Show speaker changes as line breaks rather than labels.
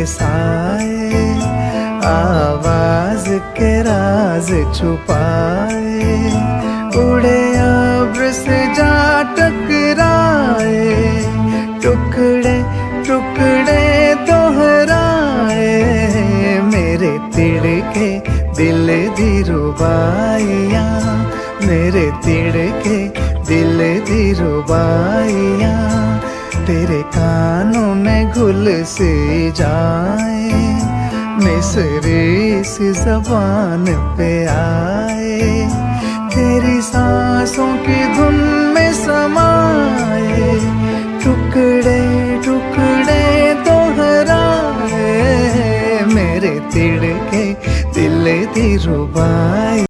के साए, आवाज के राज छुपाए, उड़े अब्र से जा टकराए, टुकड़े टुकड़े दोहराए, मेरे तिड़के दिल दी रुबाइयां, मेरे तिड़के दिल दी रुबाइयां, तेरे कानों में घुल से जाए, मिसरी सी ज़बान पे आए, तेरी सांसों की धुन में समाए, टुकड़े टुकड़े दोहराए, मेरे तिड़के दिल दी रुबाई।